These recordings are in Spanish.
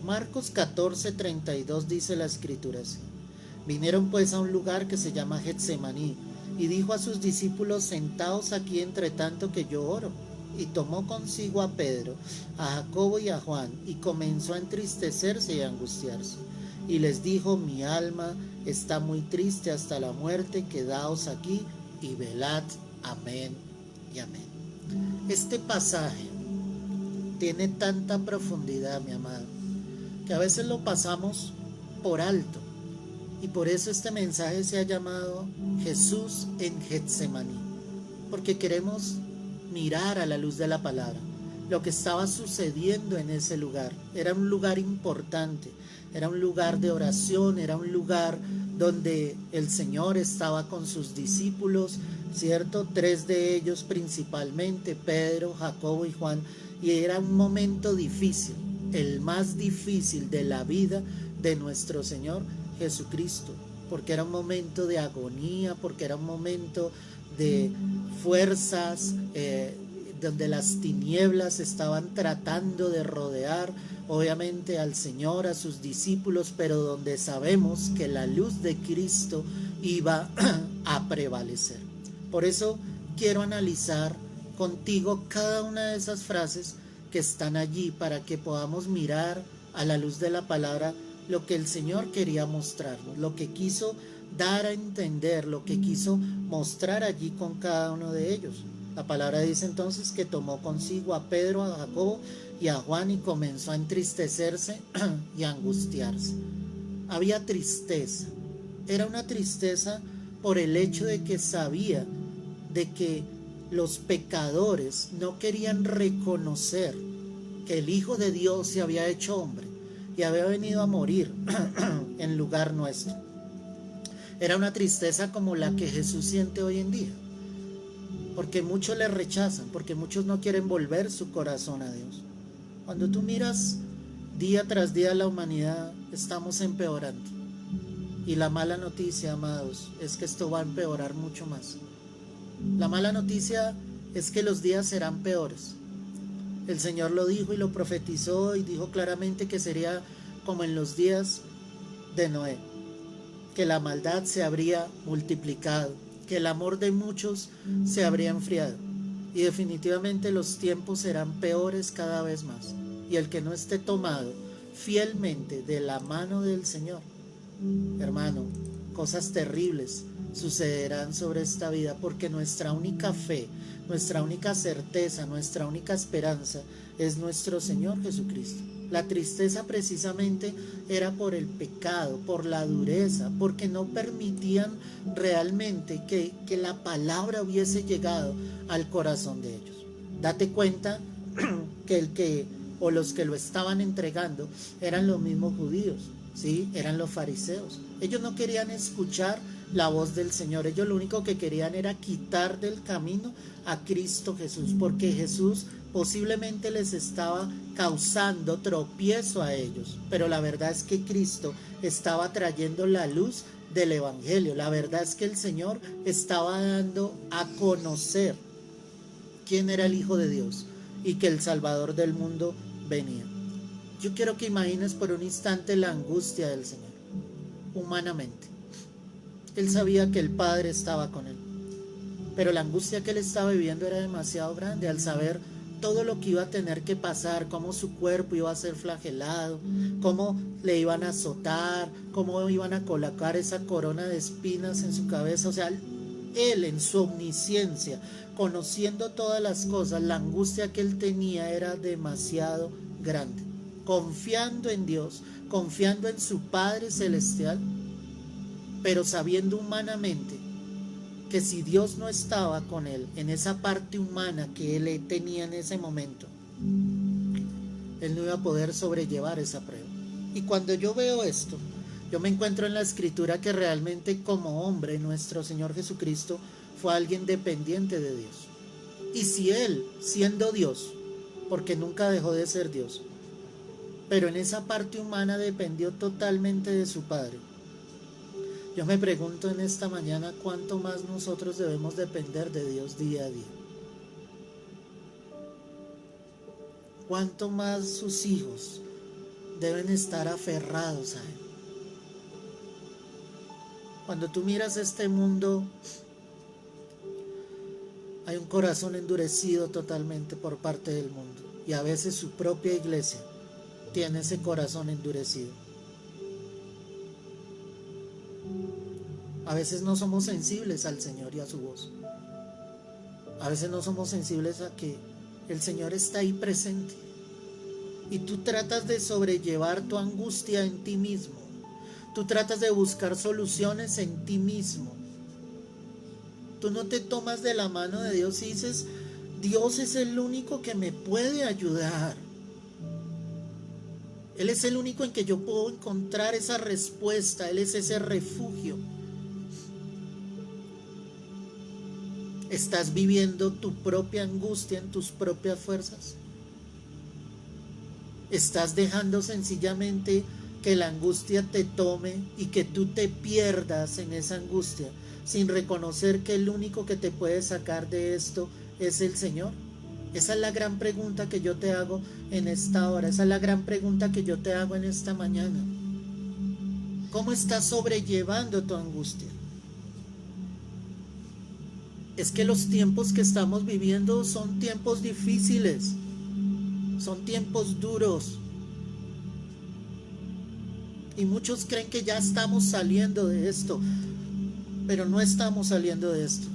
Marcos 14:32 dice la escritura así: vinieron pues a un lugar que se llama Getsemaní, y dijo a sus discípulos: sentaos aquí entre tanto que yo oro. Y tomó consigo a Pedro, a Jacobo y a Juan, y comenzó a entristecerse y a angustiarse. Y les dijo: mi alma está muy triste hasta la muerte, quedaos aquí y velad. Amén y amén. Este pasaje tiene tanta profundidad, mi amado, que a veces lo pasamos por alto. Y por eso este mensaje se ha llamado Jesús en Getsemaní, porque queremos mirar a la luz de la palabra lo que estaba sucediendo en ese lugar. Era un lugar importante, era un lugar de oración, era un lugar donde el Señor estaba con sus discípulos, ¿cierto? 3 de ellos principalmente, Pedro, Jacobo y Juan, y era un momento difícil, el más difícil de la vida de nuestro Señor Jesucristo, porque era un momento de agonía, porque era un momento de fuerzas, donde las tinieblas estaban tratando de rodear obviamente al Señor, a sus discípulos, pero donde sabemos que la luz de Cristo iba a prevalecer. Por eso quiero analizar contigo cada una de esas frases que están allí, para que podamos mirar a la luz de la palabra lo que el Señor quería mostrarnos, lo que quiso dar a entender, lo que quiso mostrar allí con cada uno de ellos. La palabra dice entonces que tomó consigo a Pedro, a Jacobo y a Juan, y comenzó a entristecerse y a angustiarse. Había tristeza. Era una tristeza por el hecho de que sabía de que los pecadores no querían reconocer que el Hijo de Dios se había hecho hombre y había venido a morir en lugar nuestro. Era una tristeza como la que Jesús siente hoy en día, porque muchos le rechazan, porque muchos no quieren volver su corazón a Dios. Cuando tú miras día tras día la humanidad, estamos empeorando. Y la mala noticia, amados, es que esto va a empeorar mucho más. La mala noticia es que los días serán peores. El Señor lo dijo y lo profetizó, y dijo claramente que sería como en los días de Noé, que la maldad se habría multiplicado, que el amor de muchos se habría enfriado, y definitivamente los tiempos serán peores cada vez más. Y el que no esté tomado fielmente de la mano del Señor, hermano, cosas terribles sucederán sobre esta vida, porque nuestra única fe, nuestra única certeza, nuestra única esperanza es nuestro Señor Jesucristo. La tristeza precisamente era por el pecado, por la dureza, porque no permitían realmente que la palabra hubiese llegado al corazón de ellos. Date cuenta que los que lo estaban entregando eran los mismos judíos, ¿sí? Eran los fariseos. Ellos no querían escuchar la voz del Señor. Ellos lo único que querían era quitar del camino a Cristo Jesús, porque Jesús posiblemente les estaba causando tropiezo a ellos, pero la verdad es que Cristo estaba trayendo la luz del Evangelio. La verdad es que el Señor estaba dando a conocer quién era el Hijo de Dios y que el Salvador del mundo venía. Yo quiero que imagines por un instante la angustia del Señor, humanamente. Él sabía que el Padre estaba con él, pero la angustia que él estaba viviendo era demasiado grande al saber todo lo que iba a tener que pasar, cómo su cuerpo iba a ser flagelado, cómo le iban a azotar, cómo iban a colocar esa corona de espinas en su cabeza. O sea, él en su omnisciencia, conociendo todas las cosas, la angustia que él tenía era demasiado grande. Confiando en Dios, confiando en su Padre Celestial, pero sabiendo humanamente que si Dios no estaba con él en esa parte humana que él tenía en ese momento, él no iba a poder sobrellevar esa prueba. Y cuando yo veo esto, yo me encuentro en la Escritura que realmente como hombre nuestro Señor Jesucristo fue alguien dependiente de Dios. Y si él, siendo Dios, porque nunca dejó de ser Dios, pero en esa parte humana dependió totalmente de su Padre, yo me pregunto en esta mañana cuánto más nosotros debemos depender de Dios día a día. Cuánto más sus hijos deben estar aferrados a Él. Cuando tú miras este mundo, hay un corazón endurecido totalmente por parte del mundo, y a veces su propia iglesia tiene ese corazón endurecido. A veces no somos sensibles al Señor y a su voz. A veces no somos sensibles a que el Señor está ahí presente. Y tú tratas de sobrellevar tu angustia en ti mismo. Tú tratas de buscar soluciones en ti mismo. Tú no te tomas de la mano de Dios y dices, Dios es el único que me puede ayudar. Él es el único en que yo puedo encontrar esa respuesta. Él es ese refugio. ¿Estás viviendo tu propia angustia en tus propias fuerzas? ¿Estás dejando sencillamente que la angustia te tome y que tú te pierdas en esa angustia sin reconocer que el único que te puede sacar de esto es el Señor? Esa es la gran pregunta que yo te hago en esta hora. Esa es la gran pregunta que yo te hago en esta mañana. ¿Cómo estás sobrellevando tu angustia? Es que los tiempos que estamos viviendo son tiempos difíciles, son tiempos duros. Y muchos creen que ya estamos saliendo de esto, pero no estamos saliendo de esto.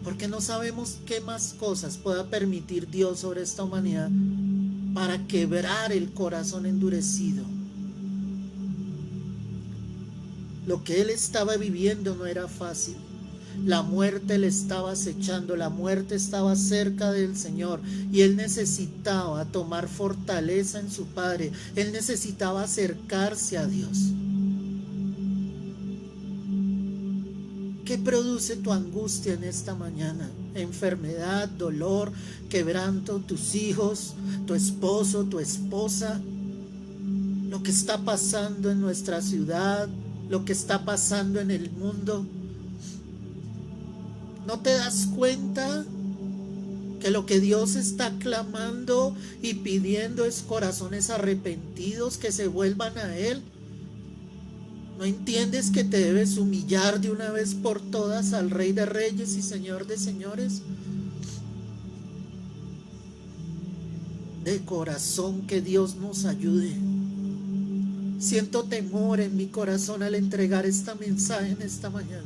Porque no sabemos qué más cosas pueda permitir Dios sobre esta humanidad para quebrar el corazón endurecido. Lo que él estaba viviendo no era fácil. La muerte le estaba acechando, la muerte estaba cerca del Señor y él necesitaba tomar fortaleza en su Padre. Él necesitaba acercarse a Dios. ¿Qué produce tu angustia en esta mañana? Enfermedad, dolor, quebranto, tus hijos, tu esposo, tu esposa, lo que está pasando en nuestra ciudad, lo que está pasando en el mundo. ¿No te das cuenta que lo que Dios está clamando y pidiendo es corazones arrepentidos que se vuelvan a Él? ¿No entiendes que te debes humillar de una vez por todas al Rey de Reyes y Señor de Señores? De corazón, que Dios nos ayude. Siento temor en mi corazón al entregar este mensaje en esta mañana.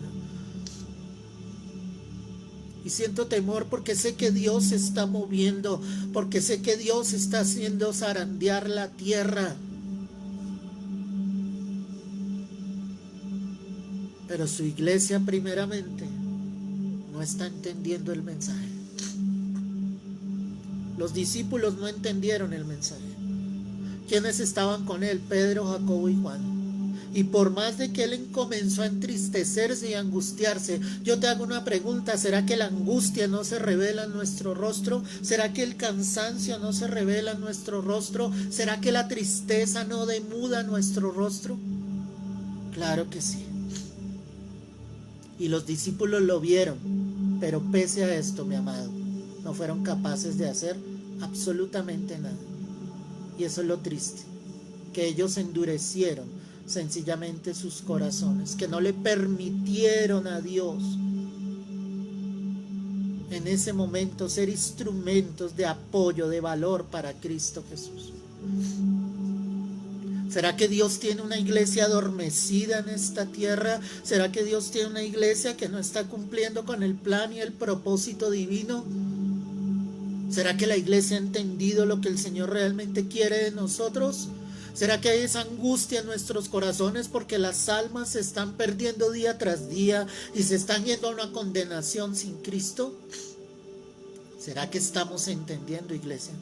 Y siento temor porque sé que Dios se está moviendo, porque sé que Dios está haciendo zarandear la tierra. Pero su iglesia primeramente no está entendiendo el mensaje. Los discípulos no entendieron el mensaje. ¿Quiénes estaban con él? Pedro, Jacobo y Juan. Y por más de que él comenzó a entristecerse y a angustiarse, yo te hago una pregunta: ¿será que la angustia no se revela en nuestro rostro? ¿Será que el cansancio no se revela en nuestro rostro? ¿Será que la tristeza no demuda nuestro rostro? Claro que sí. Y los discípulos lo vieron, pero pese a esto, mi amado, no fueron capaces de hacer absolutamente nada. Y eso es lo triste, que ellos endurecieron sencillamente sus corazones, que no le permitieron a Dios en ese momento ser instrumentos de apoyo, de valor para Cristo Jesús. ¿Será que Dios tiene una iglesia adormecida en esta tierra? ¿Será que Dios tiene una iglesia que no está cumpliendo con el plan y el propósito divino? ¿Será que la iglesia ha entendido lo que el Señor realmente quiere de nosotros? ¿Será que hay esa angustia en nuestros corazones porque las almas se están perdiendo día tras día y se están yendo a una condenación sin Cristo? ¿Será que estamos entendiendo, iglesia?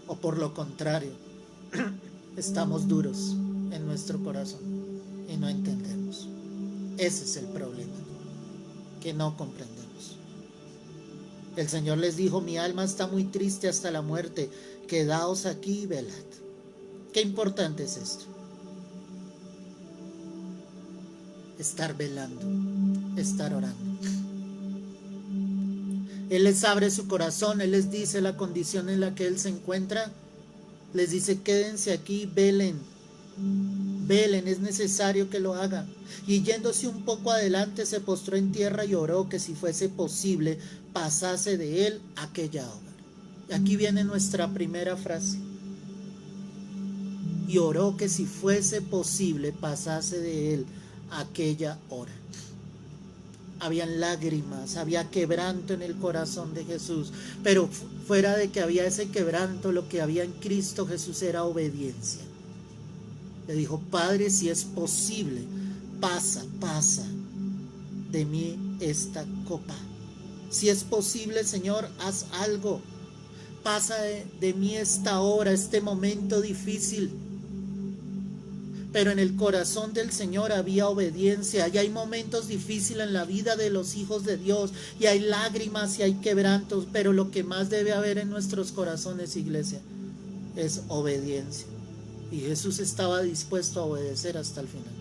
¿O por lo contrario, estamos duros en nuestro corazón y no entendemos? Ese es el problema, que no comprendemos. El Señor les dijo: mi alma está muy triste hasta la muerte, quedaos aquí y velad. Qué importante es esto. Estar velando, estar orando. Él les abre su corazón, Él les dice la condición en la que Él se encuentra Les dice, quédense aquí, velen, velen, es necesario que lo hagan. Y yéndose un poco adelante, se postró en tierra y oró que si fuese posible, pasase de él aquella hora. Y aquí viene nuestra primera frase. Y oró que si fuese posible, pasase de él aquella hora. Habían lágrimas, había quebranto en el corazón de Jesús, pero fuera de que había ese quebranto, lo que había en Cristo Jesús era obediencia. Le dijo, Padre, si es posible, pasa de mí esta copa. Si es posible, Señor, haz algo. Pasa de mí esta hora, este momento difícil. Pero en el corazón del Señor había obediencia. Y hay momentos difíciles en la vida de los hijos de Dios, y hay lágrimas y hay quebrantos, pero lo que más debe haber en nuestros corazones, iglesia, es obediencia. Y Jesús estaba dispuesto a obedecer hasta el final.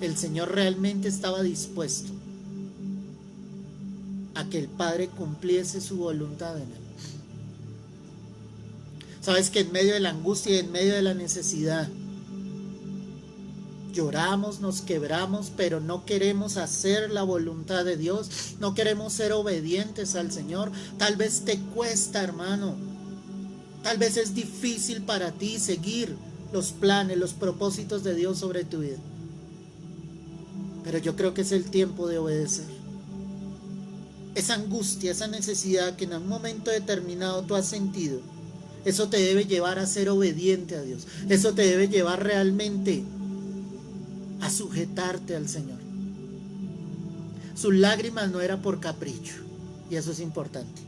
El Señor realmente estaba dispuesto a que el Padre cumpliese su voluntad en él. Sabes que en medio de la angustia y en medio de la necesidad, lloramos, nos quebramos, pero no queremos hacer la voluntad de Dios, no queremos ser obedientes al Señor. Tal vez te cuesta, hermano, tal vez es difícil para ti seguir los planes, los propósitos de Dios sobre tu vida, pero yo creo que es el tiempo de obedecer. Esa angustia, esa necesidad que en un momento determinado tú has sentido, eso te debe llevar a ser obediente a Dios, eso te debe llevar realmente a sujetarte al Señor. Sus lágrimas no era por capricho, y eso es importante.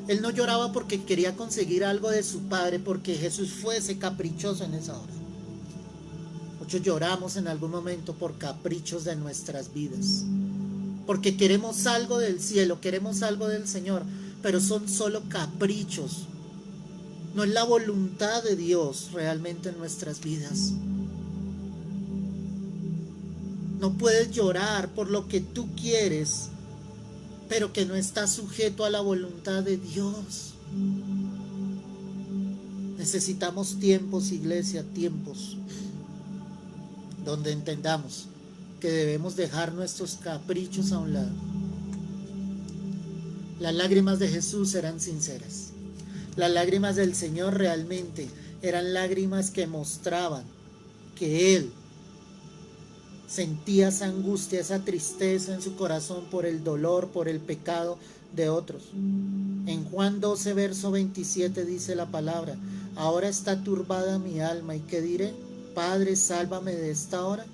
Él no lloraba porque quería conseguir algo de su Padre, porque Jesús fuese caprichoso en esa hora. Muchos lloramos en algún momento por caprichos de nuestras vidas, porque queremos algo del cielo, queremos algo del Señor, pero son solo caprichos. No es la voluntad de Dios realmente en nuestras vidas. No puedes llorar por lo que tú quieres, pero que no está sujeto a la voluntad de Dios. Necesitamos tiempos, iglesia, tiempos donde entendamos que debemos dejar nuestros caprichos a un lado. Las lágrimas de Jesús eran sinceras. Las lágrimas del Señor realmente eran lágrimas que mostraban que Él sentía esa angustia, esa tristeza en su corazón por el dolor, por el pecado de otros. En Juan 12, verso 27 dice la palabra: ahora está turbada mi alma, ¿y qué diré? Padre, sálvame de esta hora.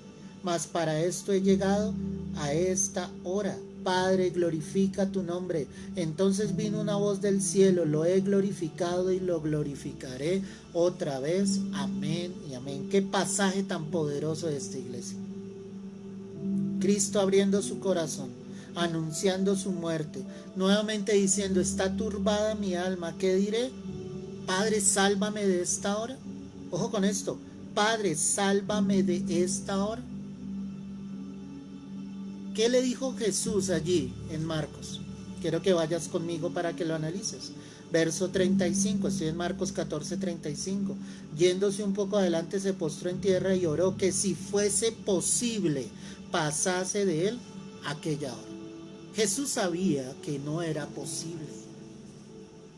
Mas para esto he llegado a esta hora. Padre, glorifica tu nombre. Entonces vino una voz del cielo: lo he glorificado y lo glorificaré otra vez. Amén y amén. Qué pasaje tan poderoso de esta iglesia. Cristo abriendo su corazón, anunciando su muerte, nuevamente diciendo: está turbada mi alma, ¿qué diré? Padre, sálvame de esta hora. Ojo con esto: Padre, sálvame de esta hora. ¿Qué le dijo Jesús allí en Marcos? Quiero que vayas conmigo para que lo analices. Verso 35, estoy en Marcos 14, 35. Yéndose un poco adelante, se postró en tierra y oró que si fuese posible, pasase de él aquella hora. Jesús sabía que no era posible,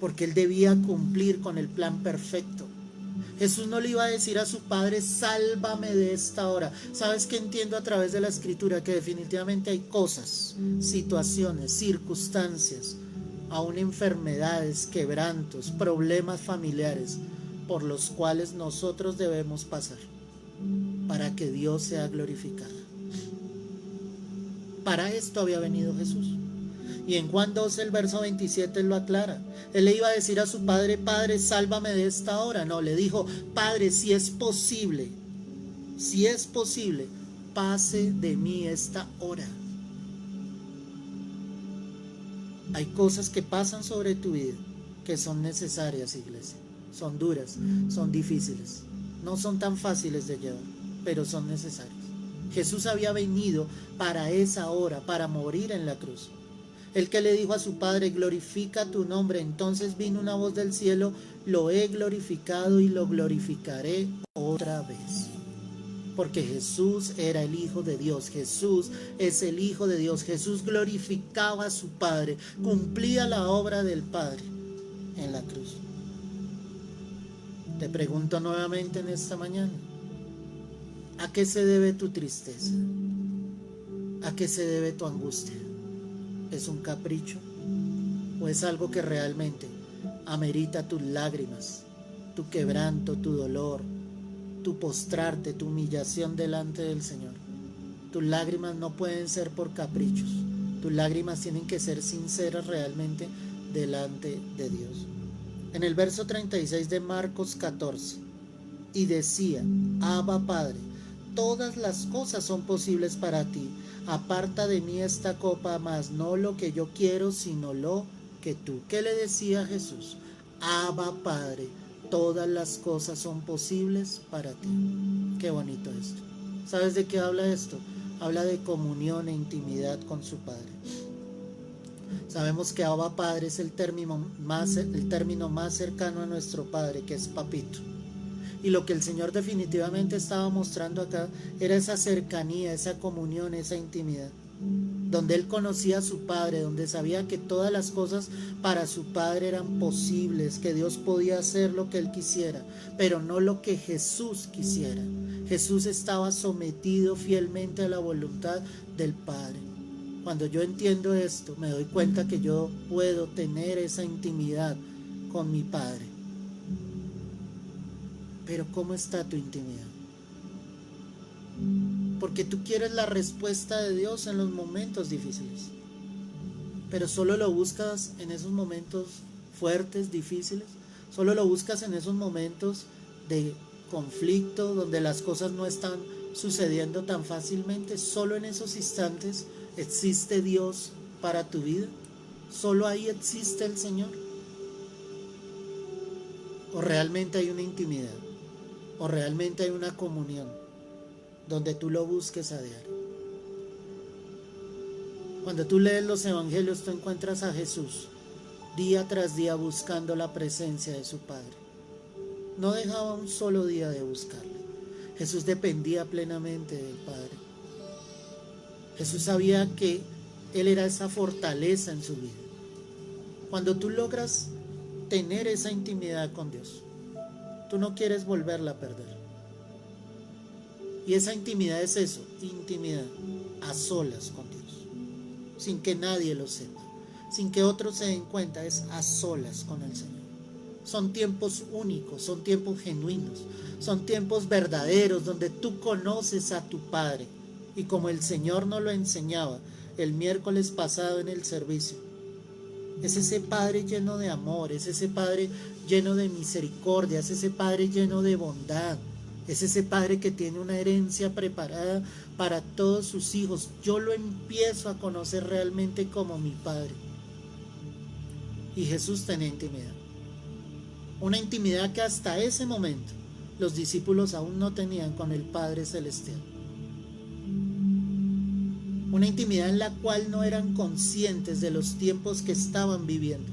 porque él debía cumplir con el plan perfecto. Jesús no le iba a decir a su Padre: sálvame de esta hora. ¿Sabes qué entiendo a través de la Escritura? Que definitivamente hay cosas, situaciones, circunstancias, aún enfermedades, quebrantos, problemas familiares, por los cuales nosotros debemos pasar para que Dios sea glorificado. Para esto había venido Jesús. Y en Juan 12, el verso 27 lo aclara. Él le iba a decir a su Padre: Padre, sálvame de esta hora. No, le dijo: Padre, si es posible, pase de mí esta hora. Hay cosas que pasan sobre tu vida que son necesarias, iglesia. Son duras, son difíciles, no son tan fáciles de llevar, pero son necesarias. Jesús había venido para esa hora, para morir en la cruz. El que le dijo a su padre: glorifica tu nombre. Entonces vino una voz del cielo: lo he glorificado y lo glorificaré otra vez. Porque Jesús era el Hijo de Dios. Jesús es el Hijo de Dios. Jesús glorificaba a su Padre, cumplía la obra del Padre en la cruz. Te pregunto nuevamente en esta mañana: ¿a qué se debe tu tristeza? ¿A qué se debe tu angustia? ¿Es un capricho? ¿O es algo que realmente amerita tus lágrimas, tu quebranto, tu dolor, tu postrarte, tu humillación delante del Señor? Tus lágrimas no pueden ser por caprichos. Tus lágrimas tienen que ser sinceras realmente delante de Dios. En el verso 36 de Marcos 14, y decía: Abba Padre, todas las cosas son posibles para ti. Aparta de mí esta copa, mas no lo que yo quiero, sino lo que tú. ¿Qué le decía Jesús? Abba Padre, todas las cosas son posibles para ti. Qué bonito esto. ¿Sabes de qué habla esto? Habla de comunión e intimidad con su Padre. Sabemos que Abba Padre es el término más cercano a nuestro Padre, que es Papito. Y lo que el Señor definitivamente estaba mostrando acá era esa cercanía, esa comunión, esa intimidad, donde Él conocía a su Padre, donde sabía que todas las cosas para su Padre eran posibles, que Dios podía hacer lo que Él quisiera, pero no lo que Jesús quisiera. Jesús estaba sometido fielmente a la voluntad del Padre. Cuando yo entiendo esto, me doy cuenta que yo puedo tener esa intimidad con mi Padre. Pero ¿cómo está tu intimidad? Porque tú quieres la respuesta de Dios en los momentos difíciles, pero solo lo buscas en esos momentos fuertes, difíciles. Solo lo buscas en esos momentos de conflicto, donde las cosas no están sucediendo tan fácilmente. Solo en esos instantes existe Dios para tu vida. Solo ahí existe el Señor. O realmente hay una intimidad, o realmente hay una comunión donde tú lo busques a diario. Cuando tú lees los evangelios, tú encuentras a Jesús día tras día buscando la presencia de su Padre. No dejaba un solo día de buscarle. Jesús dependía plenamente del Padre. Jesús sabía que Él era esa fortaleza en su vida. Cuando tú logras tener esa intimidad con Dios, tú no quieres volverla a perder. Y esa intimidad es eso, intimidad a solas con Dios, sin que nadie lo sepa, sin que otros se den cuenta. Es a solas con el Señor. Son tiempos únicos, son tiempos genuinos, son tiempos verdaderos donde tú conoces a tu Padre. Y como el Señor nos lo enseñaba el miércoles pasado en el servicio, es ese Padre lleno de amor, es ese Padre lleno de misericordia, es ese Padre lleno de bondad, es ese Padre que tiene una herencia preparada para todos sus hijos. Yo lo empiezo a conocer realmente como mi Padre. Y Jesús tenía intimidad. Una intimidad que hasta ese momento los discípulos aún no tenían con el Padre Celestial. Una intimidad en la cual no eran conscientes de los tiempos que estaban viviendo.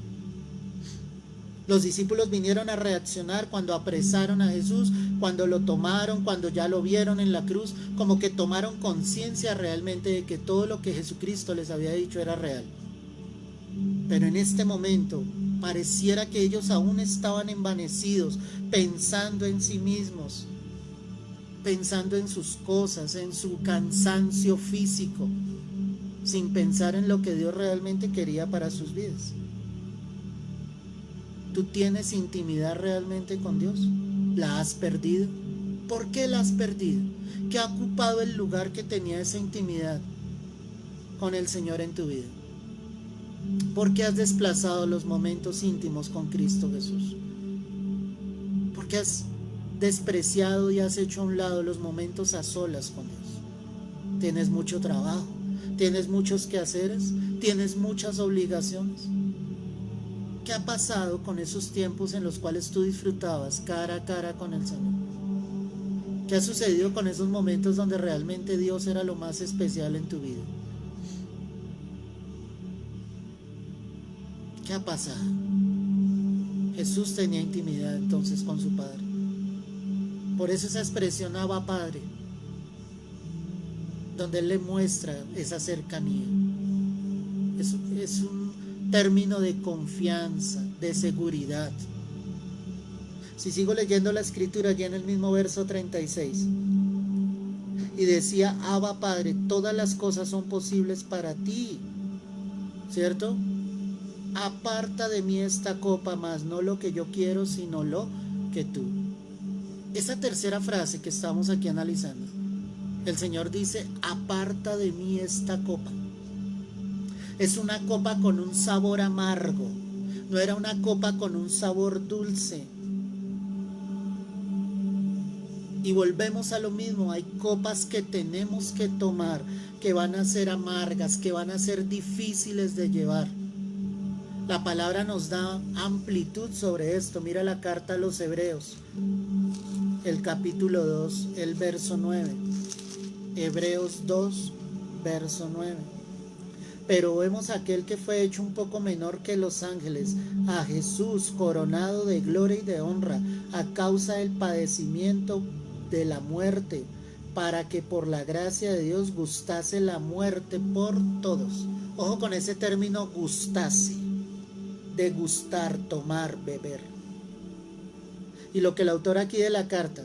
Los discípulos vinieron a reaccionar cuando apresaron a Jesús, cuando lo tomaron, cuando ya lo vieron en la cruz, como que tomaron conciencia realmente de que todo lo que Jesucristo les había dicho era real. Pero en este momento pareciera que ellos aún estaban envanecidos, pensando en sí mismos, pensando en sus cosas, en su cansancio físico, sin pensar en lo que Dios realmente quería para sus vidas. ¿Tú tienes intimidad realmente con Dios? ¿La has perdido? ¿Por qué la has perdido? ¿Qué ha ocupado el lugar que tenía esa intimidad con el Señor en tu vida? ¿Por qué has desplazado los momentos íntimos con Cristo Jesús? ¿Por qué has despreciado y has hecho a un lado los momentos a solas con Dios? ¿Tienes mucho trabajo? ¿Tienes muchos quehaceres? ¿Tienes muchas obligaciones? ¿Qué ha pasado con esos tiempos en los cuales tú disfrutabas cara a cara con el Señor? ¿Qué ha sucedido con esos momentos donde realmente Dios era lo más especial en tu vida? ¿Qué ha pasado? Jesús tenía intimidad entonces con su Padre. Por eso esa expresión Abba Padre, donde Él le muestra esa cercanía. Es un término de confianza, de seguridad. Si sigo leyendo la escritura, ya en el mismo verso 36, y decía: Abba Padre, todas las cosas son posibles para ti, ¿cierto? Aparta de mí esta copa, mas no lo que yo quiero, sino lo que tú. Esa tercera frase que estamos aquí analizando, el Señor dice: aparta de mí esta copa. Es una copa con un sabor amargo, no era una copa con un sabor dulce. Y volvemos a lo mismo, hay copas que tenemos que tomar, que van a ser amargas, que van a ser difíciles de llevar. La palabra nos da amplitud sobre esto. Mira la carta a los Hebreos, el capítulo 2, el verso 9. Hebreos 2, verso 9. Pero vemos a aquel que fue hecho un poco menor que los ángeles, a Jesús coronado de gloria y de honra, a causa del padecimiento de la muerte, para que por la gracia de Dios gustase la muerte por todos. Ojo con ese término, gustase, de gustar, tomar, beber. Y lo que el autor aquí de la carta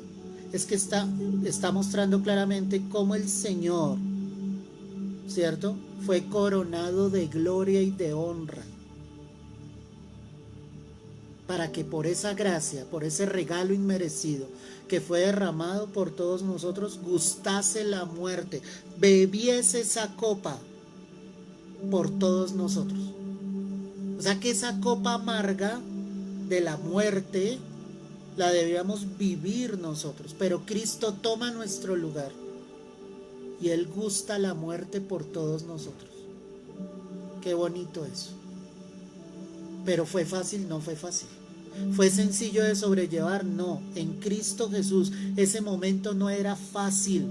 es que está mostrando claramente cómo el Señor, ¿cierto?, fue coronado de gloria y de honra, para que por esa gracia, por ese regalo inmerecido que fue derramado por todos nosotros, gustase la muerte, bebiese esa copa por todos nosotros. O sea que esa copa amarga de la muerte la debíamos vivir nosotros, pero Cristo toma nuestro lugar y Él gusta la muerte por todos nosotros. Qué bonito eso. Pero ¿fue fácil? No fue fácil. ¿Fue sencillo de sobrellevar? No. En Cristo Jesús ese momento no era fácil.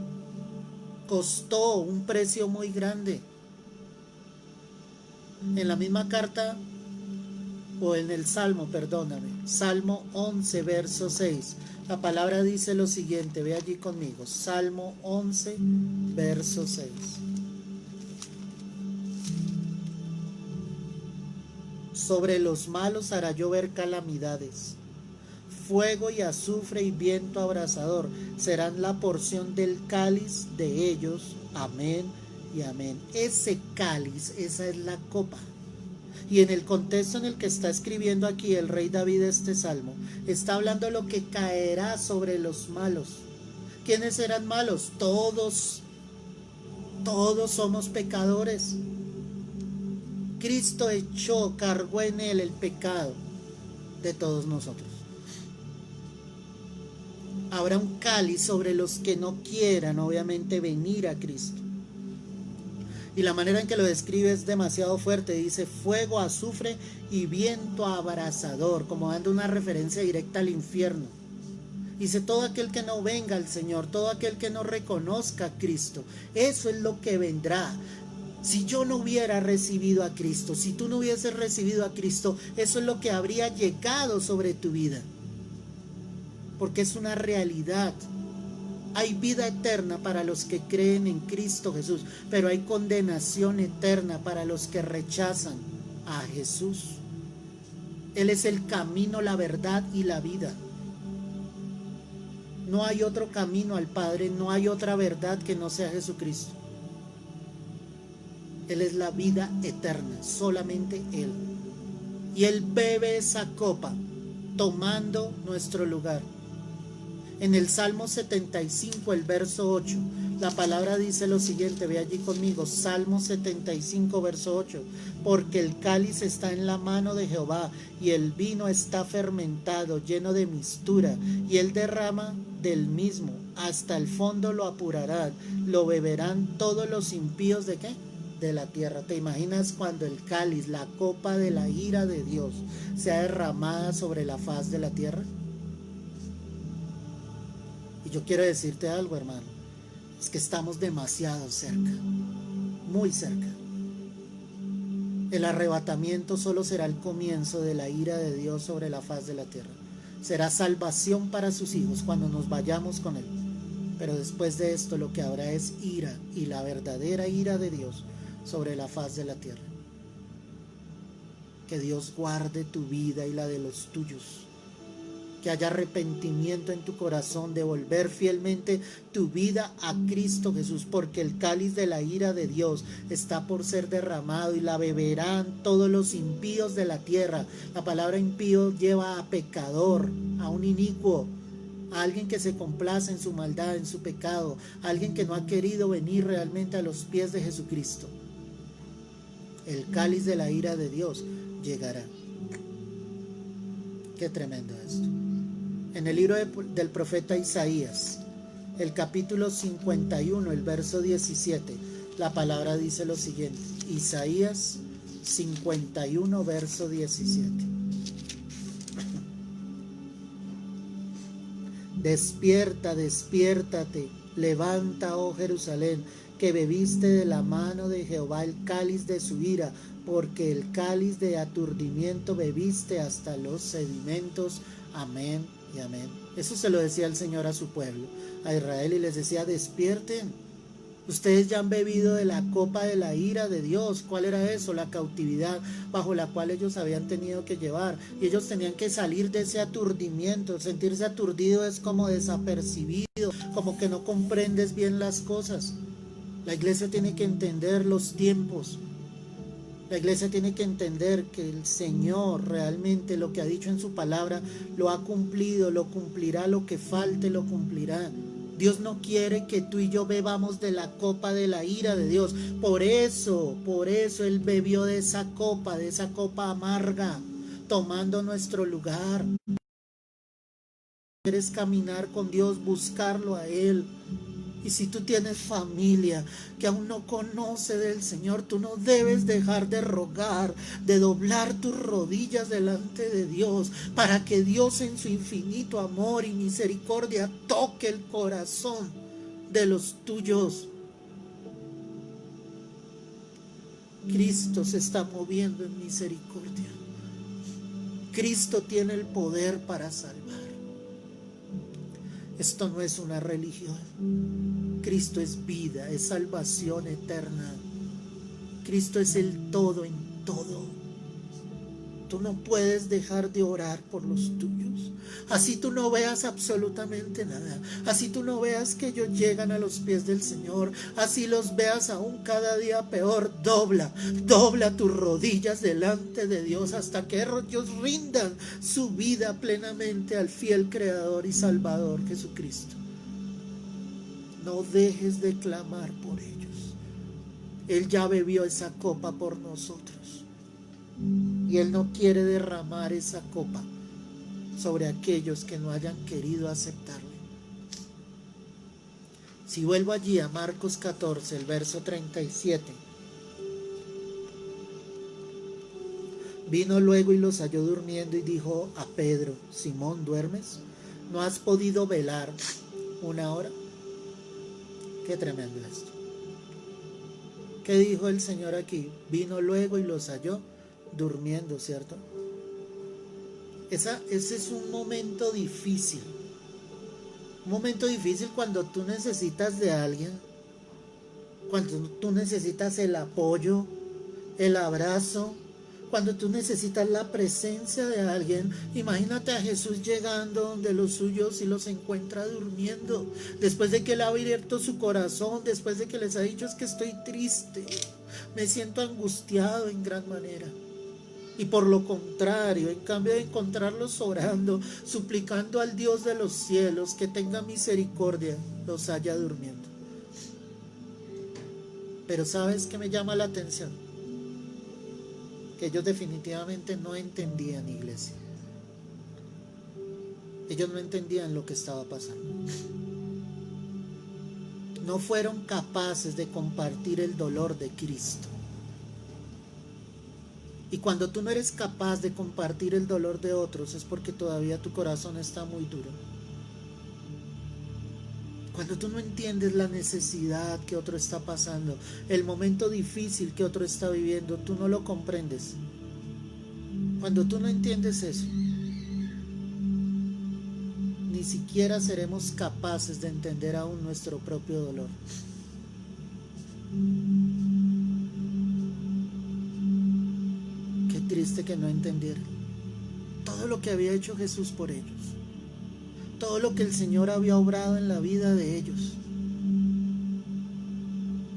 Costó un precio muy grande. En la misma carta, o en el Salmo, perdóname, Salmo 11, verso 6, la palabra dice lo siguiente, ve allí conmigo, Salmo 11, verso 6. Sobre los malos hará llover calamidades, fuego y azufre y viento abrasador serán la porción del cáliz de ellos. Amén y amén. Ese cáliz, esa es la copa. Y en el contexto en el que está escribiendo aquí el rey David este salmo, está hablando de lo que caerá sobre los malos. ¿Quiénes serán malos? Todos somos pecadores. Cristo cargó en él el pecado de todos nosotros. Habrá un cáliz sobre los que no quieran, obviamente, venir a Cristo. Y la manera en que lo describe es demasiado fuerte. Dice fuego, azufre y viento abrasador, como dando una referencia directa al infierno. Dice todo aquel que no venga al Señor, todo aquel que no reconozca a Cristo, eso es lo que vendrá. Si yo no hubiera recibido a Cristo, si tú no hubieses recibido a Cristo, eso es lo que habría llegado sobre tu vida. Porque es una realidad. Hay vida eterna para los que creen en Cristo Jesús, pero hay condenación eterna para los que rechazan a Jesús. Él es el camino, la verdad y la vida. No hay otro camino al Padre, no hay otra verdad que no sea Jesucristo. Él es la vida eterna, solamente Él. Y Él bebe esa copa, tomando nuestro lugar. En el Salmo 75, el verso 8, la palabra dice lo siguiente, ve allí conmigo, Salmo 75, verso 8, porque el cáliz está en la mano de Jehová, y el vino está fermentado, lleno de mistura, y él derrama del mismo, hasta el fondo lo apurarán, lo beberán todos los impíos ¿de qué? De la tierra. ¿Te imaginas cuando el cáliz, la copa de la ira de Dios, sea derramada sobre la faz de la tierra? Y yo quiero decirte algo, hermano, es que estamos demasiado cerca, muy cerca. El arrebatamiento solo será el comienzo de la ira de Dios sobre la faz de la tierra. Será salvación para sus hijos cuando nos vayamos con Él. Pero después de esto lo que habrá es ira, y la verdadera ira de Dios sobre la faz de la tierra. Que Dios guarde tu vida y la de los tuyos. Que haya arrepentimiento en tu corazón, de volver fielmente tu vida a Cristo Jesús, porque el cáliz de la ira de Dios está por ser derramado y la beberán todos los impíos de la tierra. La palabra impío lleva a pecador, a un inicuo, a alguien que se complace en su maldad, en su pecado, a alguien que no ha querido venir realmente a los pies de Jesucristo. El cáliz de la ira de Dios llegará. Qué tremendo esto. En el libro del profeta Isaías, el capítulo 51, el verso 17, la palabra dice lo siguiente. Isaías 51, verso 17. Despierta, despiértate, levanta, oh Jerusalén, que bebiste de la mano de Jehová el cáliz de su ira, porque el cáliz de aturdimiento bebiste hasta los sedimentos. Amén y amén. Eso se lo decía el Señor a su pueblo, a Israel, y les decía: despierten. Ustedes ya han bebido de la copa de la ira de Dios. ¿Cuál era eso? La cautividad bajo la cual ellos habían tenido que llevar. Y ellos tenían que salir de ese aturdimiento. Sentirse aturdido es como desapercibido, como que no comprendes bien las cosas. La iglesia tiene que entender los tiempos. La iglesia tiene que entender que el Señor realmente lo que ha dicho en su palabra lo ha cumplido, lo cumplirá, lo que falte lo cumplirá. Dios no quiere que tú y yo bebamos de la copa de la ira de Dios. Por eso Él bebió de esa copa amarga, tomando nuestro lugar. Quieres caminar con Dios, buscarlo a Él. Y si tú tienes familia que aún no conoce del Señor, tú no debes dejar de rogar, de doblar tus rodillas delante de Dios, para que Dios en su infinito amor y misericordia toque el corazón de los tuyos. Cristo se está moviendo en misericordia. Cristo tiene el poder para salvar. Esto no es una religión. Cristo es vida, es salvación eterna. Cristo es el todo en todo. Tú no puedes dejar de orar por los tuyos. Así tú no veas absolutamente nada. Así tú no veas que ellos llegan a los pies del Señor. Así los veas aún cada día peor. Dobla tus rodillas delante de Dios hasta que ellos rindan su vida plenamente al fiel Creador y Salvador Jesucristo. No dejes de clamar por ellos. Él ya bebió esa copa por nosotros. Y Él no quiere derramar esa copa sobre aquellos que no hayan querido aceptarle. Si vuelvo allí a Marcos 14, el verso 37. Vino luego y los halló durmiendo y dijo a Pedro: Simón, ¿duermes? ¿No has podido velar una hora? Qué tremendo esto. ¿Qué dijo el Señor aquí? Vino luego y los halló durmiendo, ¿cierto? Ese es un momento difícil. Un momento difícil cuando tú necesitas de alguien, cuando tú necesitas el apoyo, el abrazo, cuando tú necesitas la presencia de alguien. Imagínate a Jesús llegando donde los suyos y los encuentra durmiendo, después de que Él ha abierto su corazón, después de que les ha dicho: es que estoy triste, me siento angustiado en gran manera. Y por lo contrario, en cambio de encontrarlos orando, suplicando al Dios de los cielos que tenga misericordia, los haya durmiendo. Pero ¿sabes qué me llama la atención? Que ellos definitivamente no entendían, iglesia. Ellos no entendían lo que estaba pasando. No fueron capaces de compartir el dolor de Cristo. Y cuando tú no eres capaz de compartir el dolor de otros, es porque todavía tu corazón está muy duro. Cuando tú no entiendes la necesidad que otro está pasando, el momento difícil que otro está viviendo, tú no lo comprendes. Cuando tú no entiendes eso, ni siquiera seremos capaces de entender aún nuestro propio dolor. Qué triste que no entendieran todo lo que había hecho Jesús por ellos, todo lo que el Señor había obrado en la vida de ellos,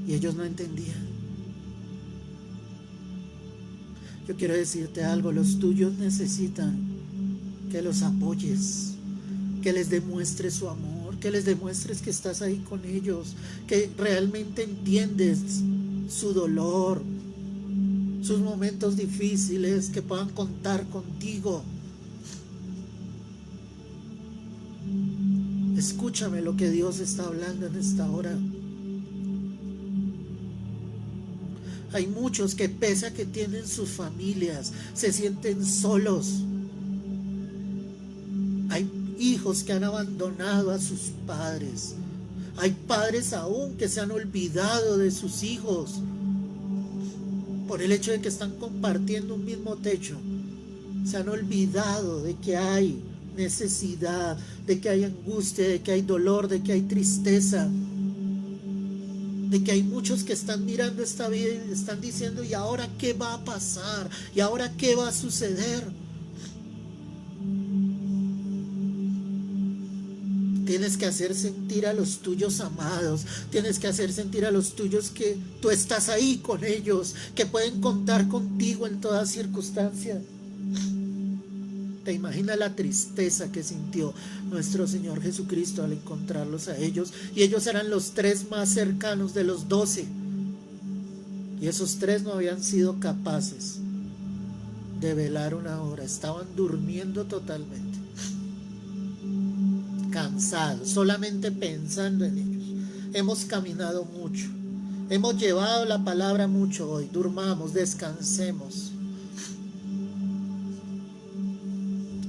y ellos no entendían. Yo quiero decirte algo, los tuyos necesitan que los apoyes, que les demuestres su amor, que les demuestres que estás ahí con ellos, que realmente entiendes su dolor, sus momentos difíciles, que puedan contar contigo. Escúchame lo que Dios está hablando en esta hora. Hay muchos que pese a que tienen sus familias, se sienten solos. Hay hijos que han abandonado a sus padres. Hay padres aún que se han olvidado de sus hijos por el hecho de que están compartiendo un mismo techo. Se han olvidado de que hay necesidad, de que hay angustia, de que hay dolor, de que hay tristeza, de que hay muchos que están mirando esta vida y están diciendo: ¿y ahora qué va a pasar? ¿Y ahora qué va a suceder? Tienes que hacer sentir a los tuyos amados, tienes que hacer sentir a los tuyos que tú estás ahí con ellos, que pueden contar contigo en toda circunstancia. ¿Te imaginas la tristeza que sintió nuestro Señor Jesucristo al encontrarlos a ellos? Y ellos eran los 3 más cercanos de los 12. Y esos 3 no habían sido capaces de velar una hora. Estaban durmiendo totalmente, cansados, solamente pensando en ellos. Hemos caminado mucho, hemos llevado la palabra mucho hoy. Durmamos, descansemos.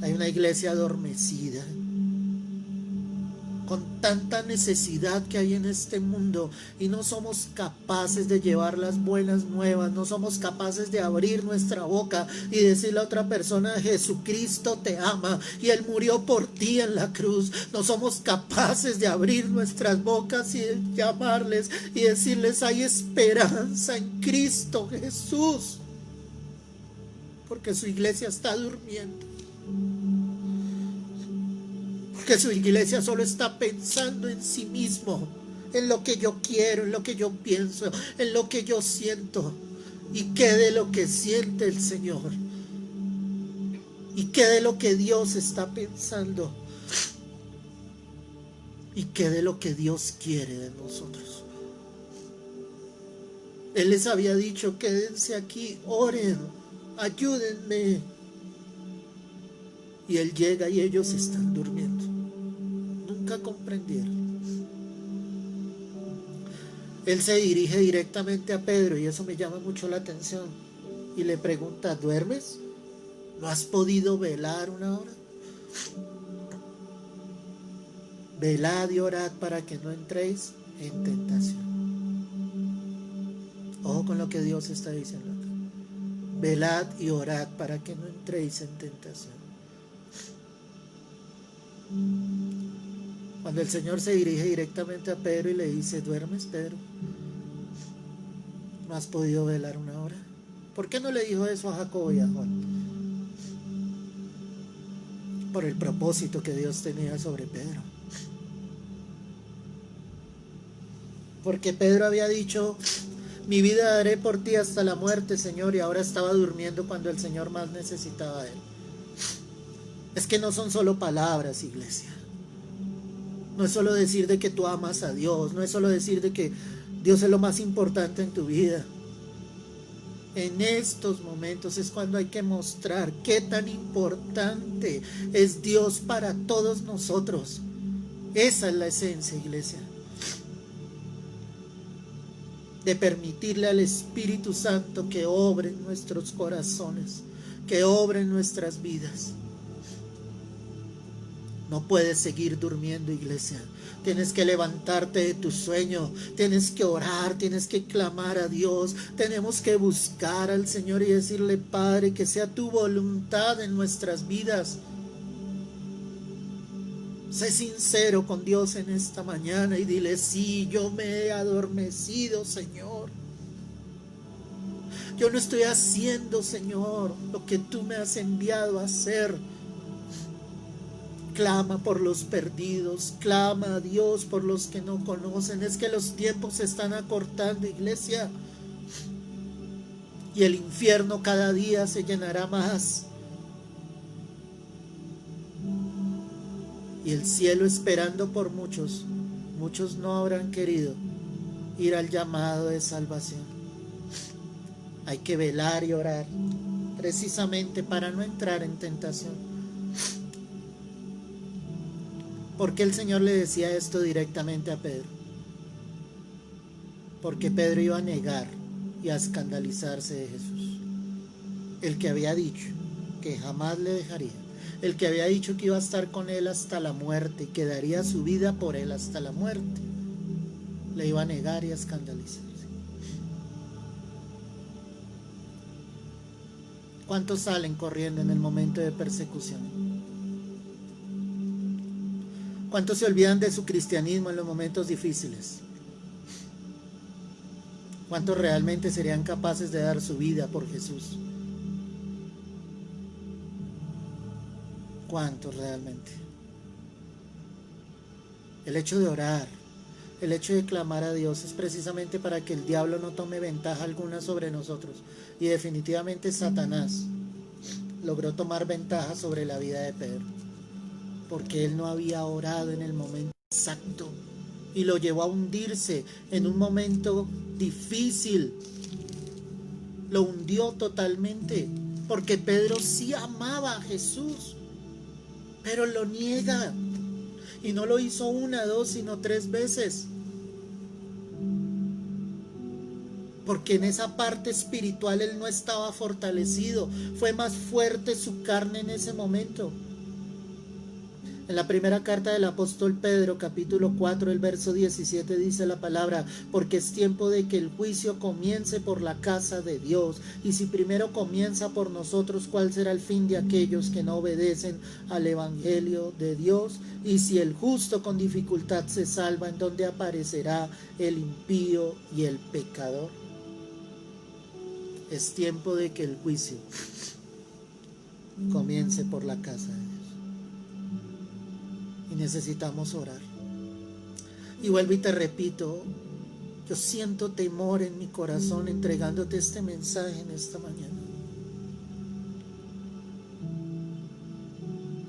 Hay una iglesia adormecida, con tanta necesidad que hay en este mundo, y no somos capaces de llevar las buenas nuevas, no somos capaces de abrir nuestra boca y decirle a otra persona: Jesucristo te ama y Él murió por ti en la cruz. No somos capaces de abrir nuestras bocas y llamarles y decirles: hay esperanza en Cristo Jesús, porque su iglesia está durmiendo. Porque su iglesia solo está pensando en sí mismo, en lo que yo quiero, en lo que yo pienso, en lo que yo siento. ¿Y qué de lo que siente el Señor? ¿Y qué de lo que Dios está pensando? ¿Y qué de lo que Dios quiere de nosotros? Él les había dicho: quédense aquí, oren, ayúdenme. Y Él llega y ellos están durmiendo. Nunca comprendieron. Él se dirige directamente a Pedro, y eso me llama mucho la atención, y le pregunta: ¿duermes? ¿No has podido velar una hora? Velad y orad para que no entréis en tentación. Ojo con lo que Dios está diciendo acá. Velad y orad para que no entréis en tentación. Cuando el Señor se dirige directamente a Pedro y le dice: ¿duermes, Pedro? ¿No has podido velar una hora? ¿Por qué no le dijo eso a Jacobo y a Juan? Por el propósito que Dios tenía sobre Pedro. Porque Pedro había dicho: mi vida daré por ti hasta la muerte, Señor, y ahora estaba durmiendo cuando el Señor más necesitaba de él. Es que no son solo palabras, iglesia. No es solo decir de que tú amas a Dios, no es solo decir de que Dios es lo más importante en tu vida. En estos momentos es cuando hay que mostrar qué tan importante es Dios para todos nosotros. Esa es la esencia, iglesia. De permitirle al Espíritu Santo que obre en nuestros corazones, que obre en nuestras vidas. No puedes seguir durmiendo, iglesia. Tienes que levantarte de tu sueño. Tienes que orar, tienes que clamar a Dios. Tenemos que buscar al Señor y decirle: Padre, que sea tu voluntad en nuestras vidas. Sé sincero con Dios en esta mañana y dile: sí, yo me he adormecido, Señor. Yo no estoy haciendo, Señor, lo que tú me has enviado a hacer. Clama por los perdidos, clama a Dios por los que no conocen. Es que los tiempos se están acortando, iglesia, y el infierno cada día se llenará más. Y el cielo esperando por muchos. Muchos no habrán querido ir al llamado de salvación. Hay que velar y orar, precisamente para no entrar en tentación. ¿Por qué el Señor le decía esto directamente a Pedro? Porque Pedro iba a negar y a escandalizarse de Jesús. El que había dicho que jamás le dejaría. El que había dicho que iba a estar con él hasta la muerte y que daría su vida por él hasta la muerte, le iba a negar y a escandalizarse. ¿Cuántos salen corriendo en el momento de persecución? ¿Cuántos se olvidan de su cristianismo en los momentos difíciles? ¿Cuántos realmente serían capaces de dar su vida por Jesús? ¿Cuántos realmente? El hecho de orar, el hecho de clamar a Dios es precisamente para que el diablo no tome ventaja alguna sobre nosotros. Y definitivamente Satanás logró tomar ventaja sobre la vida de Pedro, porque él no había orado en el momento exacto y lo llevó a hundirse en un momento difícil. Lo hundió totalmente, porque Pedro sí amaba a Jesús, pero lo niega, y no lo hizo una, dos, sino 3 veces, porque en esa parte espiritual él no estaba fortalecido. Fue más fuerte su carne en ese momento. En la primera carta del apóstol Pedro, capítulo 4, el verso 17, dice la palabra: porque es tiempo de que el juicio comience por la casa de Dios. Y si primero comienza por nosotros, ¿cuál será el fin de aquellos que no obedecen al evangelio de Dios? Y si el justo con dificultad se salva, ¿en dónde aparecerá el impío y el pecador? Es tiempo de que el juicio comience por la casa de Dios. Y necesitamos orar. Y vuelvo y te repito, yo siento temor en mi corazón entregándote este mensaje en esta mañana.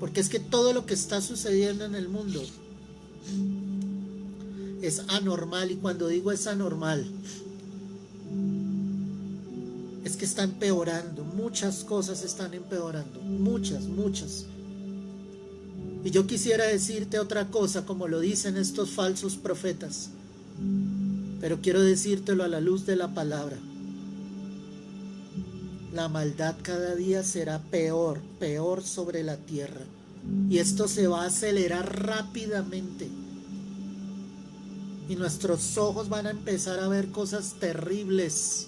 Porque es que todo lo que está sucediendo en el mundo es anormal, y cuando digo es anormal, es que está empeorando. Muchas cosas están empeorando, muchas. Y yo quisiera decirte otra cosa, como lo dicen estos falsos profetas, pero quiero decírtelo a la luz de la palabra. La maldad cada día será peor sobre la tierra, y esto se va a acelerar rápidamente, y nuestros ojos van a empezar a ver cosas terribles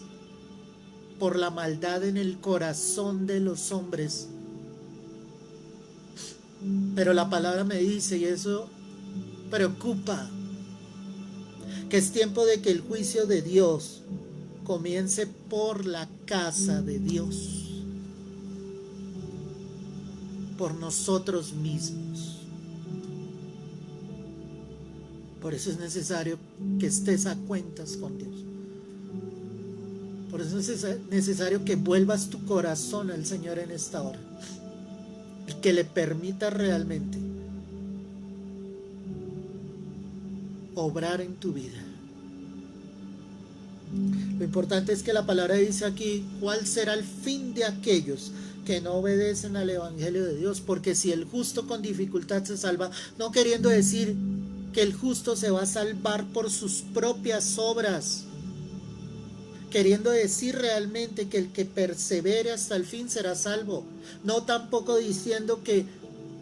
por la maldad en el corazón de los hombres. Pero la palabra me dice, y eso preocupa, que es tiempo de que el juicio de Dios comience por la casa de Dios, por nosotros mismos. Por eso es necesario que estés a cuentas con Dios. Por eso es necesario que vuelvas tu corazón al Señor en esta hora, y que le permita realmente obrar en tu vida. Lo importante es que la palabra dice aquí: ¿cuál será el fin de aquellos que no obedecen al evangelio de Dios? Porque si el justo con dificultad se salva, no queriendo decir que el justo se va a salvar por sus propias obras, queriendo decir realmente que el que persevere hasta el fin será salvo. No tampoco diciendo que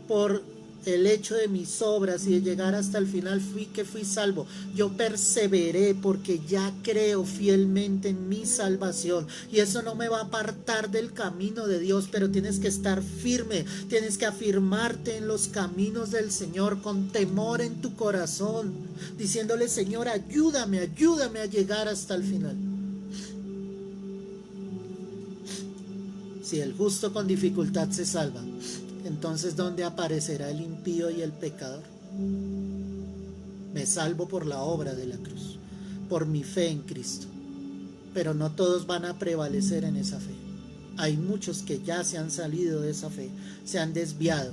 por el hecho de mis obras y de llegar hasta el final fui salvo. Yo perseveré porque ya creo fielmente en mi salvación y eso no me va a apartar del camino de Dios, pero tienes que estar firme, tienes que afirmarte en los caminos del Señor con temor en tu corazón, diciéndole: Señor, ayúdame a llegar hasta el final. Si el justo con dificultad se salva, entonces ¿dónde aparecerá el impío y el pecador? Me salvo por la obra de la cruz, por mi fe en Cristo. Pero no todos van a prevalecer en esa fe. Hay muchos que ya se han salido de esa fe, se han desviado.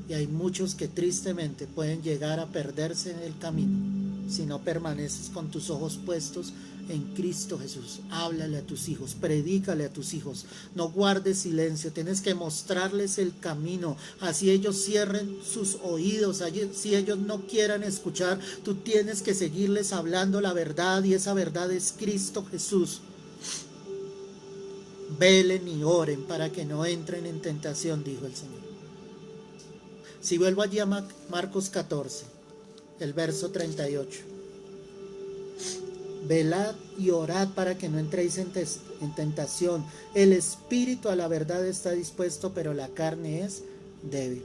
Y hay muchos que tristemente pueden llegar a perderse en el camino si no permaneces con tus ojos puestos en Cristo Jesús. Háblale a tus hijos, predícale a tus hijos, no guardes silencio, tienes que mostrarles el camino, así ellos cierren sus oídos, si ellos no quieran escuchar, tú tienes que seguirles hablando la verdad, y esa verdad es Cristo Jesús. Velen y oren para que no entren en tentación, dijo el Señor. Si vuelvo allí a Marcos 14, el verso 38. Velad y orad para que no entréis en tentación. El espíritu a la verdad está dispuesto, pero la carne es débil.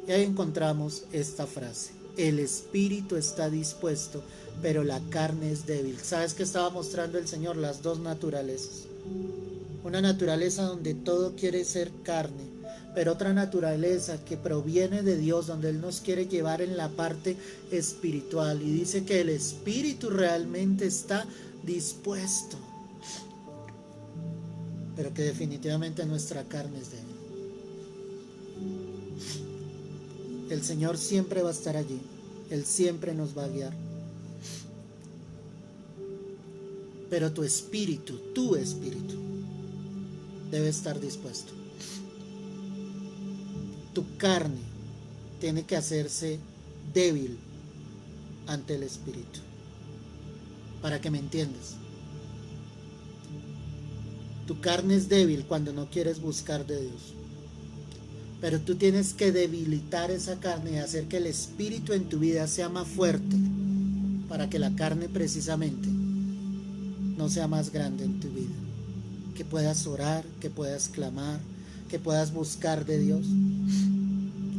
Y ahí encontramos esta frase: el espíritu está dispuesto, pero la carne es débil. ¿Sabes qué estaba mostrando el Señor? Las dos naturalezas. Una naturaleza donde todo quiere ser carne, pero otra naturaleza que proviene de Dios, donde Él nos quiere llevar en la parte espiritual, y dice que el espíritu realmente está dispuesto, pero que definitivamente nuestra carne es débil. El Señor siempre va a estar allí, Él siempre nos va a guiar, pero tu espíritu debe estar dispuesto. Tu carne tiene que hacerse débil ante el Espíritu. Para que me entiendas. Tu carne es débil cuando no quieres buscar de Dios. Pero tú tienes que debilitar esa carne y hacer que el Espíritu en tu vida sea más fuerte, para que la carne precisamente no sea más grande en tu vida. Que puedas orar, que puedas clamar, que puedas buscar de Dios.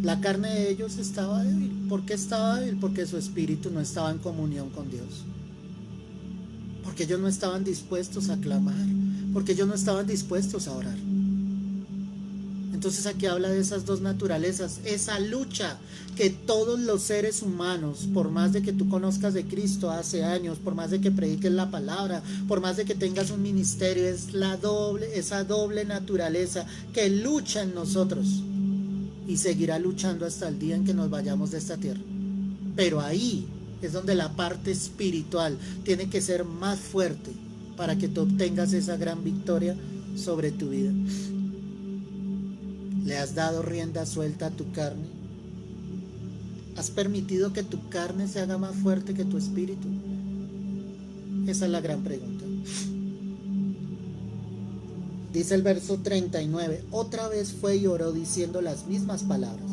La carne de ellos estaba débil. ¿Por qué estaba débil? Porque su espíritu no estaba en comunión con Dios. Porque ellos no estaban dispuestos a clamar. Porque ellos no estaban dispuestos a orar. Entonces aquí habla de esas dos naturalezas, esa lucha que todos los seres humanos, por más de que tú conozcas de Cristo hace años, por más de que prediques la palabra, por más de que tengas un ministerio, es esa doble naturaleza que lucha en nosotros y seguirá luchando hasta el día en que nos vayamos de esta tierra. Pero ahí es donde la parte espiritual tiene que ser más fuerte para que tú obtengas esa gran victoria sobre tu vida. ¿Le has dado rienda suelta a tu carne? ¿Has permitido que tu carne se haga más fuerte que tu espíritu? Esa es la gran pregunta. Dice el verso 39, otra vez fue y oró diciendo las mismas palabras.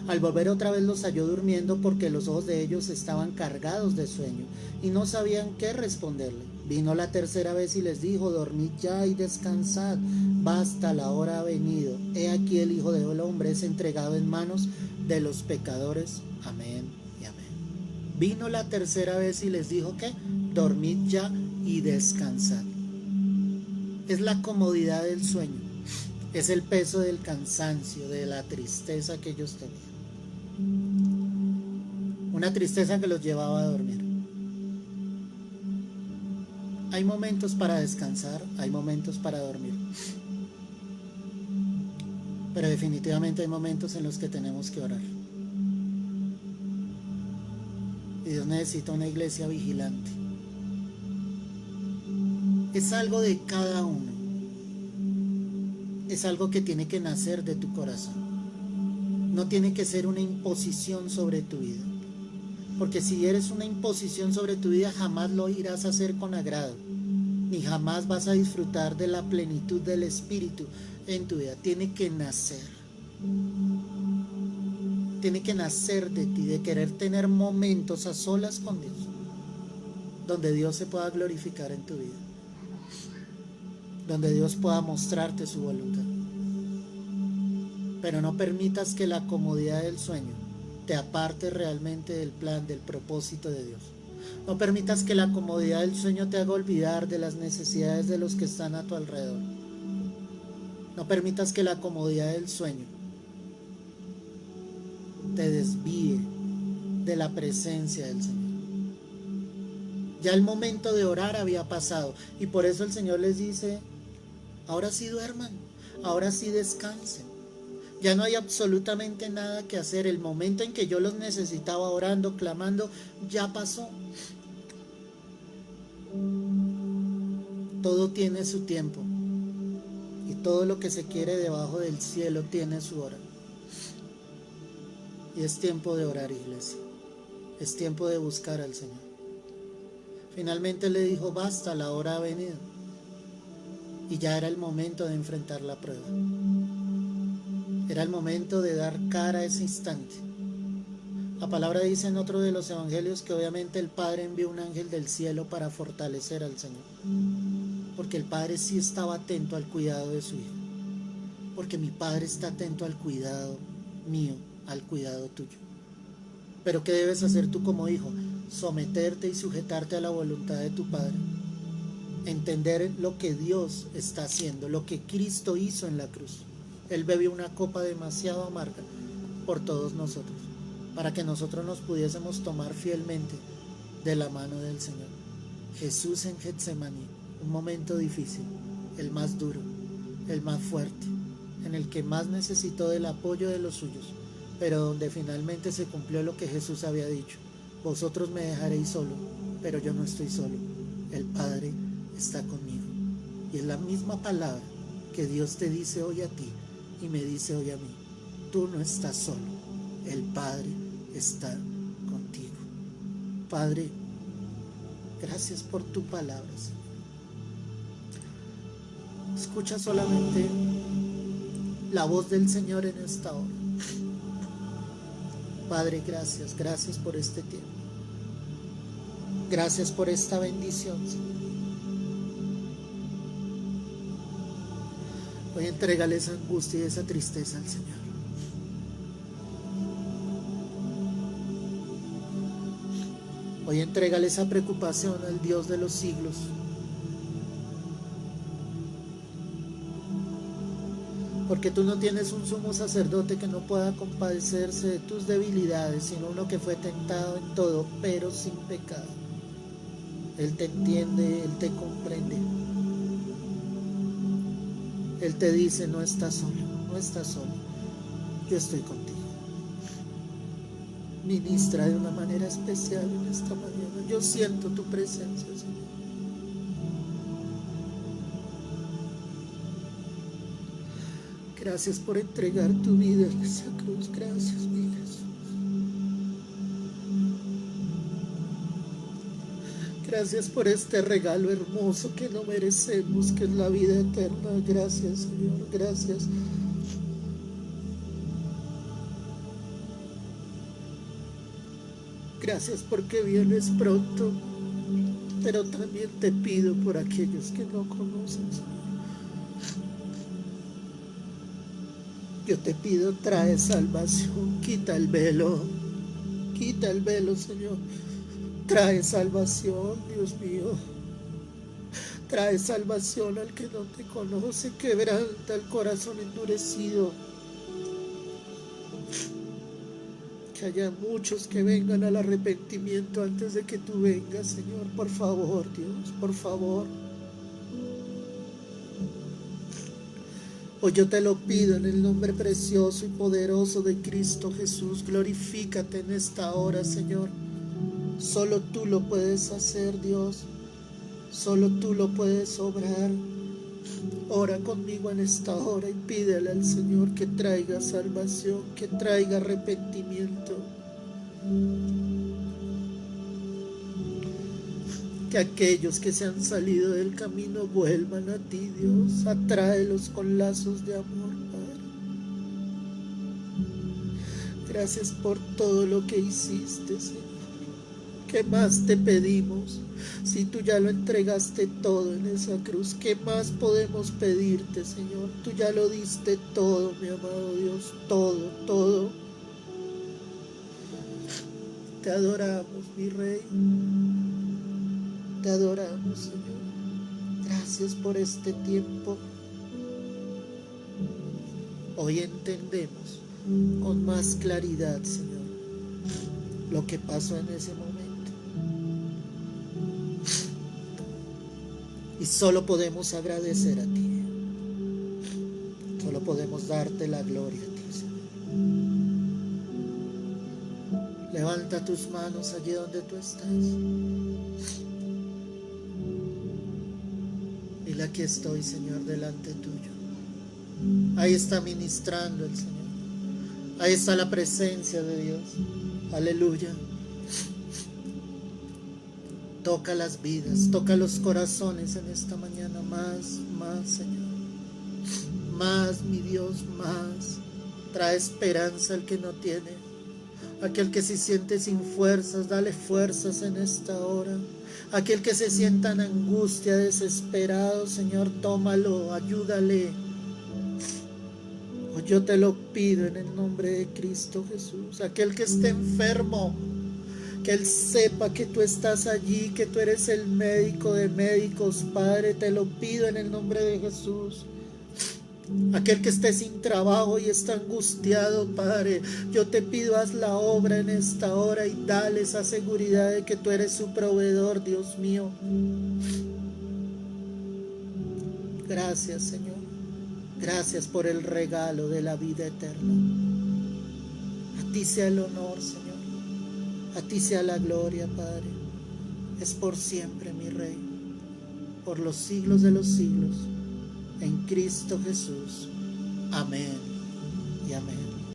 Al volver otra vez los halló durmiendo, porque los ojos de ellos estaban cargados de sueño y no sabían qué responderle. Vino la tercera vez y les dijo, dormid ya y descansad, basta, la hora ha venido. He aquí el Hijo del Hombre es entregado en manos de los pecadores. Amén y amén. Vino la tercera vez y les dijo que dormid ya y descansad. Es la comodidad del sueño, es el peso del cansancio, de la tristeza que ellos tenían. Una tristeza que los llevaba a dormir. Hay momentos para descansar, hay momentos para dormir. Pero definitivamente hay momentos en los que tenemos que orar. Y Dios necesita una iglesia vigilante. Es algo de cada uno. Es algo que tiene que nacer de tu corazón. No tiene que ser una imposición sobre tu vida. Porque si eres una imposición sobre tu vida, jamás lo irás a hacer con agrado. Ni jamás vas a disfrutar de la plenitud del Espíritu en tu vida. Tiene que nacer. tiene que nacer de ti, de querer tener momentos a solas con Dios, donde Dios se pueda glorificar en tu vida, donde Dios pueda mostrarte su voluntad. Pero no permitas que la comodidad del sueño te aparte realmente del plan, del propósito de Dios. No permitas que la comodidad del sueño te haga olvidar de las necesidades de los que están a tu alrededor. No permitas que la comodidad del sueño te desvíe de la presencia del Señor. Ya el momento de orar había pasado, y por eso el Señor les dice: ahora sí duerman, ahora sí descansen. Ya no hay absolutamente nada que hacer. El momento en que yo los necesitaba orando, clamando, ya pasó. Todo tiene su tiempo, y todo lo que se quiere debajo del cielo tiene su hora. Y es tiempo de orar, iglesia. Es tiempo de buscar al Señor. Finalmente le dijo: basta, la hora ha venido. Y ya era el momento de enfrentar la prueba. Era el momento de dar cara a ese instante. La palabra dice en otro de los evangelios que obviamente el Padre envió un ángel del cielo para fortalecer al Señor. Porque el Padre sí estaba atento al cuidado de su Hijo. Porque mi Padre está atento al cuidado mío, al cuidado tuyo. Pero ¿qué debes hacer tú como hijo? Someterte y sujetarte a la voluntad de tu Padre. Entender lo que Dios está haciendo, lo que Cristo hizo en la cruz. Él bebió una copa demasiado amarga por todos nosotros, para que nosotros nos pudiésemos tomar fielmente de la mano del Señor. Jesús en Getsemaní, un momento difícil, el más duro, el más fuerte, en el que más necesitó del apoyo de los suyos, pero donde finalmente se cumplió lo que Jesús había dicho: vosotros me dejaréis solo, pero yo no estoy solo, el Padre está conmigo. Y es la misma palabra que Dios te dice hoy a ti y me dice hoy a mí: tú no estás solo, el Padre está contigo. Padre, gracias por tu palabra, Señor. Escucha solamente la voz del Señor en esta hora. Padre, gracias por este tiempo. Gracias por esta bendición, Señor. Hoy entrégale esa angustia y esa tristeza al Señor. Hoy entrégale esa preocupación al Dios de los siglos. Porque tú no tienes un sumo sacerdote que no pueda compadecerse de tus debilidades, sino uno que fue tentado en todo, pero sin pecado. Él te entiende, Él te comprende. Él te dice: no estás solo, no estás solo, yo estoy contigo. Ministra de una manera especial en esta mañana. Yo siento tu presencia, Señor. Gracias por entregar tu vida en esa cruz. Gracias, mi Jesús. Gracias por este regalo hermoso que no merecemos, que es la vida eterna. Gracias, Señor. Gracias. Gracias porque vienes pronto. Pero también te pido por aquellos que no conocen, Señor. Yo te pido: trae salvación, quita el velo, Señor. Trae salvación, Dios mío. Trae salvación al que no te conoce, quebranta el corazón endurecido. Que haya muchos que vengan al arrepentimiento antes de que tú vengas, Señor. Por favor, Dios, por favor. Hoy yo te lo pido en el nombre precioso y poderoso de Cristo Jesús. Glorifícate en esta hora, Señor. Solo tú lo puedes hacer, Dios. Solo tú lo puedes obrar. Ora conmigo en esta hora y pídele al Señor que traiga salvación, que traiga arrepentimiento. Que aquellos que se han salido del camino vuelvan a ti, Dios. Atráelos con lazos de amor, Padre. Gracias por todo lo que hiciste, Señor. ¿Qué más te pedimos? Si tú ya lo entregaste todo en esa cruz, ¿qué más podemos pedirte, Señor? Tú ya lo diste todo, mi amado Dios, todo, todo. Te adoramos, mi Rey. Te adoramos, Señor. Gracias por este tiempo. Hoy entendemos con más claridad, Señor, lo que pasó en ese momento. Y solo podemos agradecer a ti. Solo podemos darte la gloria a ti, Señor. Levanta tus manos allí donde tú estás. Dile: aquí estoy, Señor, delante tuyo. Ahí está ministrando el Señor. Ahí está la presencia de Dios. Aleluya. Toca las vidas, toca los corazones en esta mañana. Más, Señor. Más, mi Dios, más. Trae esperanza al que no tiene. Aquel que se siente sin fuerzas, dale fuerzas en esta hora. Aquel que se sienta en angustia, desesperado, Señor, tómalo, ayúdale. Yo te lo pido en el nombre de Cristo Jesús. Aquel que esté enfermo, que él sepa que tú estás allí, que tú eres el médico de médicos, Padre, te lo pido en el nombre de Jesús. Aquel que esté sin trabajo y está angustiado, Padre, yo te pido, haz la obra en esta hora y dale esa seguridad de que tú eres su proveedor, Dios mío. Gracias, Señor. Gracias por el regalo de la vida eterna. A ti sea el honor, Señor. A ti sea la gloria, Padre. Es por siempre, mi Rey. Por los siglos de los siglos. En Cristo Jesús. Amén y amén.